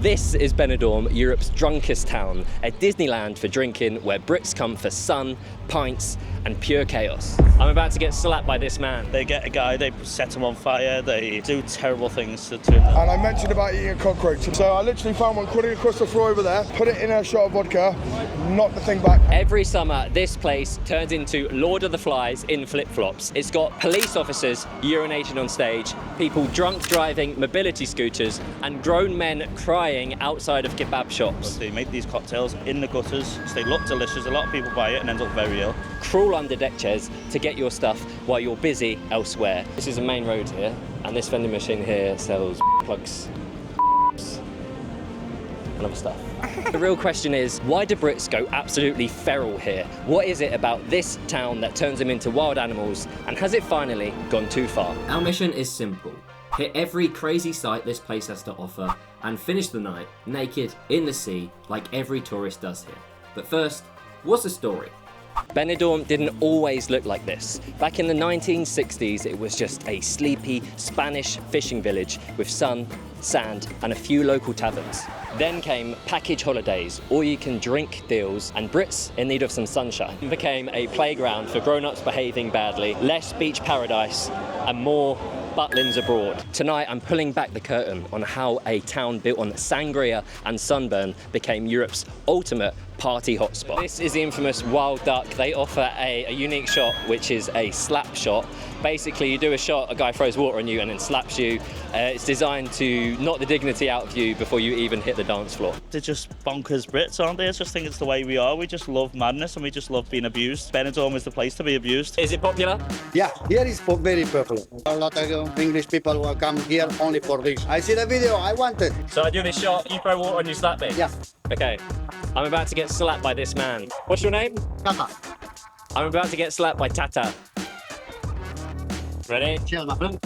This is Benidorm, Europe's drunkest town, a Disneyland for drinking where Brits come for sun, pints and pure chaos. I'm about to get slapped by this man. They get a guy, they set him on fire, they do terrible things to him. And I mentioned about eating a cockroach. So I literally found one crawling across the floor over there, put it in a shot of vodka, knocked the thing back. Every summer, this place turns into Lord of the Flies in flip-flops. It's got police officers urinating on stage, people drunk driving mobility scooters, and grown men crying outside of kebab shops. They make these cocktails in the gutters, so they look delicious. A lot of people buy it and end up very ill. Crawl under deck chairs to get your stuff while you're busy elsewhere. This is a main road here, and this vending machine here sells plugs and other stuff. The real question is, why do Brits go absolutely feral here? What is it about this town that turns them into wild animals, and has it finally gone too far? Our mission is simple. Hit every crazy sight this place has to offer and finish the night naked in the sea like every tourist does here. But first, what's the story? Benidorm didn't always look like this. Back in the 1960s, it was just a sleepy Spanish fishing village with sun, sand, and a few local taverns. Then came package holidays, all-you-can-drink deals, and Brits in need of some sunshine. It became a playground for grown-ups behaving badly, less beach paradise, and more Butlins abroad. Tonight, I'm pulling back the curtain on how a town built on sangria and sunburn became Europe's ultimate party hotspot. This is the infamous Wild Duck. They offer a unique shot, which is a slap shot. Basically, you do a shot, a guy throws water on you and then slaps you. It's designed to knock the dignity out of you before you even hit the dance floor. They're just bonkers Brits, aren't they? I just think it's the way we are. We just love madness and we just love being abused. Benidorm is the place to be abused. Is it popular? Yeah, here is very popular. A lot of English people will come here only for this. I see the video, I want it. So I do this shot, you throw water and you slap me? Yeah. Okay. I'm about to get slapped by this man. What's your name? Tata. I'm about to get slapped by Tata. Ready? Cheers, my friend.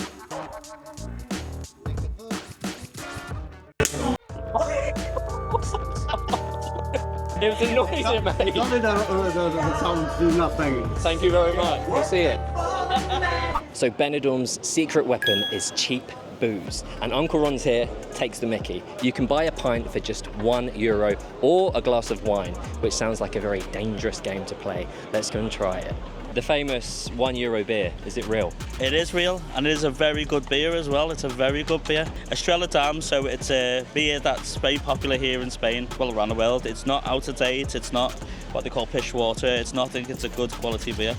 It was a noisy, mate. Only the sound do nothing. Thank you very much. We'll see it. So Benidorm's secret weapon is cheap booze, and Uncle Ron's here takes the mickey. You can buy a pint for just €1 or a glass of wine, which sounds like a very dangerous game to play. Let's go and try it. The famous €1 beer, is it real? It is real, and it is a very good beer as well. It's a very good beer. Estrella Damm, so it's a beer that's very popular here in Spain, well around the world. It's not out of date, it's not what they call pish water, it's nothing, it's a good quality beer.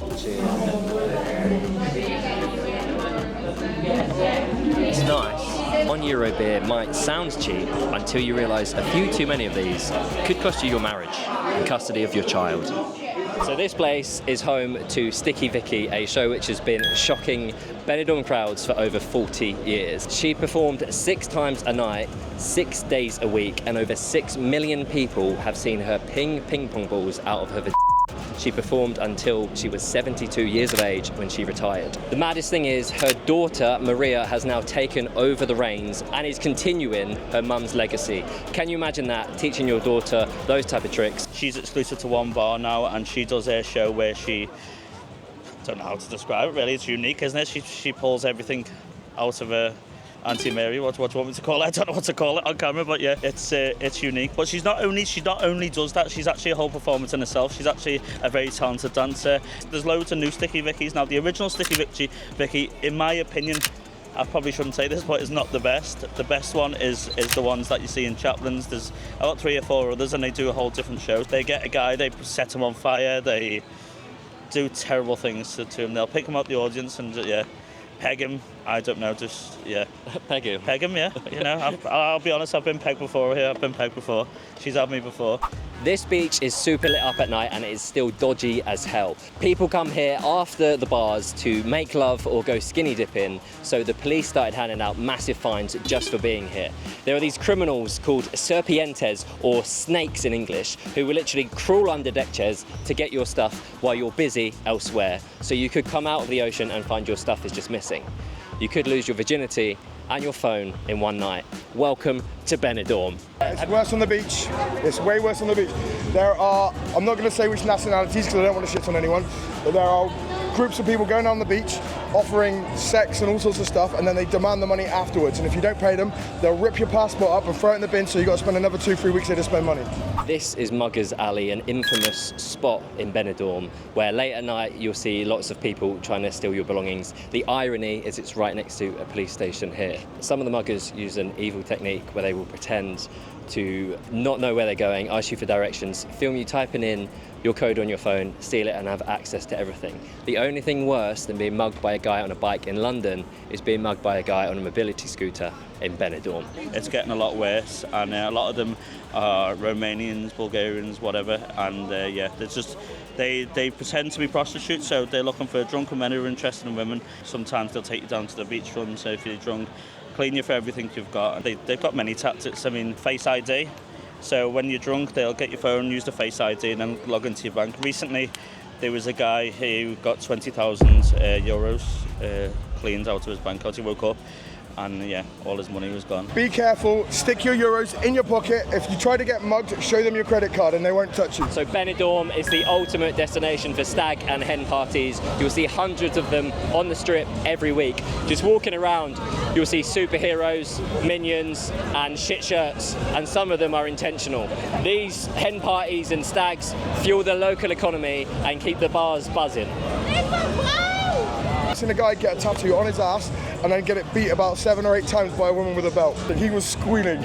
It's nice. €1 beer might sound cheap until you realise a few too many of these could cost you your marriage and custody of your child. So this place is home to Sticky Vicky, a show which has been shocking Benidorm crowds for over 40 years. She performed 6 times a night, 6 days a week, and over 6 million people have seen her ping pong balls out of her vagina. She performed until she was 72 years of age when she retired. The maddest thing is her daughter, Maria, has now taken over the reins and is continuing her mum's legacy. Can you imagine that, teaching your daughter those type of tricks? She's exclusive to one bar now, and she does a show where she, I don't know how to describe it really, it's unique, isn't it? She pulls everything out of her Auntie Mary, what do you want me to call it? I don't know what to call it on camera, but yeah, it's unique. But she not only does that, she's actually a whole performance in herself. She's actually a very talented dancer. There's loads of new Sticky Vickies. Now, the original Sticky Vicky, in my opinion, I probably shouldn't say this, but is not the best. The best one is the ones that you see in Chaplin's. There's about 3 or 4 others, and they do a whole different show. They get a guy, they set him on fire, they do terrible things to him. They'll pick him out the audience and peg him. I don't know, just, yeah. Peg him? Peg him, yeah. You know, I'll be honest, I've been pegged before here. I've been pegged before. She's had me before. This beach is super lit up at night and it is still dodgy as hell. People come here after the bars to make love or go skinny dipping, so the police started handing out massive fines just for being here. There are these criminals called serpientes, or snakes in English, who will literally crawl under deck chairs to get your stuff while you're busy elsewhere. So you could come out of the ocean and find your stuff is just missing. You could lose your virginity and your phone in one night. Welcome to Benidorm. It's worse on the beach. It's way worse on the beach. There are, I'm not going to say which nationalities because I don't want to shit on anyone, but there are groups of people going down the beach, offering sex and all sorts of stuff, and then they demand the money afterwards. And if you don't pay them, they'll rip your passport up and throw it in the bin, so you've got to spend another 2-3 weeks here to spend money. This is Muggers Alley, an infamous spot in Benidorm, where late at night you'll see lots of people trying to steal your belongings. The irony is it's right next to a police station here. Some of the muggers use an evil technique where they will pretend to not know where they're going, ask you for directions, film you typing in your code on your phone, steal it and have access to everything. The only thing worse than being mugged by a guy on a bike in London is being mugged by a guy on a mobility scooter in Benidorm. It's getting a lot worse, and a lot of them are Romanians, Bulgarians, whatever, and yeah, it's just they pretend to be prostitutes, so they're looking for drunken men who are interested in women. Sometimes they'll take you down to the beachfront, so if you're drunk, clean you for everything you've got. They've got many tactics. I mean, Face ID. So when you're drunk, they'll get your phone, use the Face ID, and then log into your bank. Recently, there was a guy who got 20,000 euros cleaned out of his bank account. He woke up, and yeah, all his money was gone. Be careful, stick your euros in your pocket. If you try to get mugged, show them your credit card and they won't touch you. So Benidorm is the ultimate destination for stag and hen parties. You'll see hundreds of them on the strip every week. Just walking around, you'll see superheroes, minions and shit shirts, and some of them are intentional. These hen parties and stags fuel the local economy and keep the bars buzzing. I've seen a guy get a tattoo on his ass and then get it beat about 7 or 8 times by a woman with a belt. He was squealing.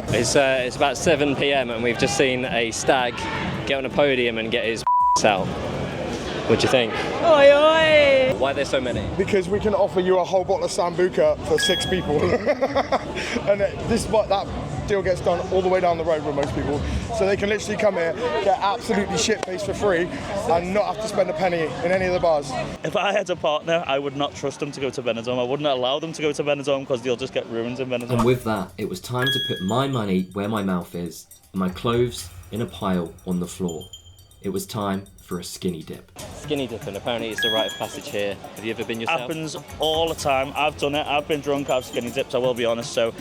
It's about 7 p.m. and we've just seen a stag get on a podium and get his out. What do you think? Oi, oi! Why are there so many? Because we can offer you a whole bottle of Sambuca for 6 people. And that deal gets done all the way down the road with most people. So they can literally come here, get absolutely shit-faced for free, and not have to spend a penny in any of the bars. If I had a partner, I would not trust them to go to Benidorm. I wouldn't allow them to go to Benidorm because they'll just get ruined in Benidorm. And with that, it was time to put my money where my mouth is, and my clothes in a pile on the floor. It was time for a skinny dip. Skinny dipping, apparently it's the rite of passage here. Have you ever been yourself? Happens all the time. I've done it. I've been drunk. I've skinny dipped. I will be honest. So,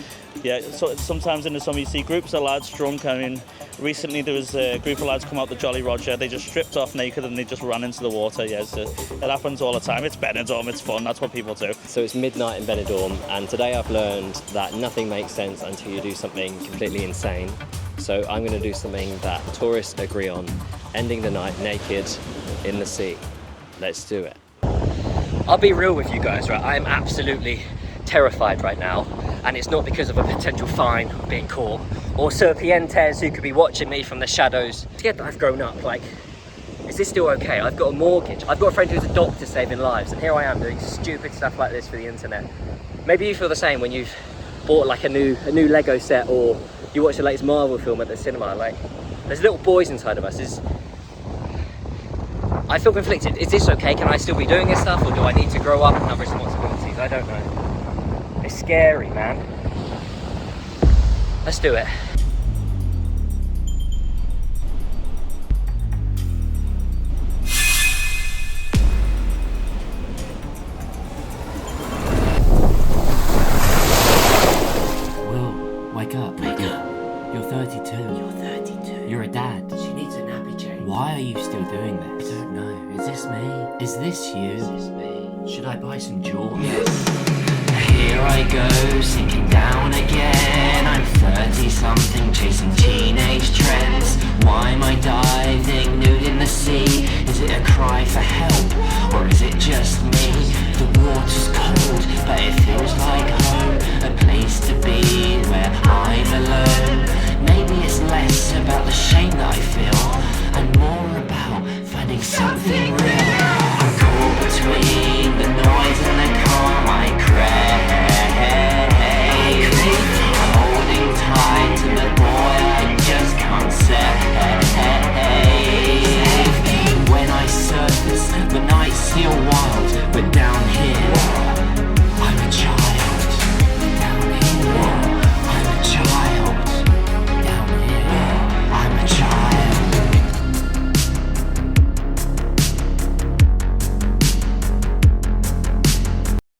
yeah. So sometimes in the summer you see groups of lads drunk. I mean, recently there was a group of lads come out the Jolly Roger. They just stripped off naked and they just ran into the water. Yeah, so it happens all the time. It's Benidorm. It's fun. That's what people do. So it's midnight in Benidorm, and today I've learned that nothing makes sense until you do something completely insane. So I'm going to do something that tourists agree on, ending the night naked in the sea. Let's do it. I'll be real with you guys, right? I am absolutely terrified right now, and it's not because of a potential fine or being caught, or serpientes who could be watching me from the shadows. Forget that I've grown up, like, is this still okay? I've got a mortgage. I've got a friend who's a doctor saving lives, and here I am doing stupid stuff like this for the internet. Maybe you feel the same when you've bought like a new Lego set, or you watch the latest Marvel film at the cinema. Like, there's little boys inside of us. I feel conflicted. Is this okay? Can I still be doing this stuff, or do I need to grow up and have responsibilities? I don't know. It's scary, man. Let's do it. Wake up. Wake up. You're 32. You're 32. You're a dad. She needs a nappy change. Why are you still doing this? I don't know. Is this me? Is this you? Is this me? Should I buy some jewelry? Here I go, sinking down again. I'm 30-something, chasing teenage trends. Why am I diving nude in the sea? Is it a cry for help, or is it just me? The water's cold, but it feels like home. A place to be where I'm alone. Maybe it's less about the shame that I feel, and more about finding something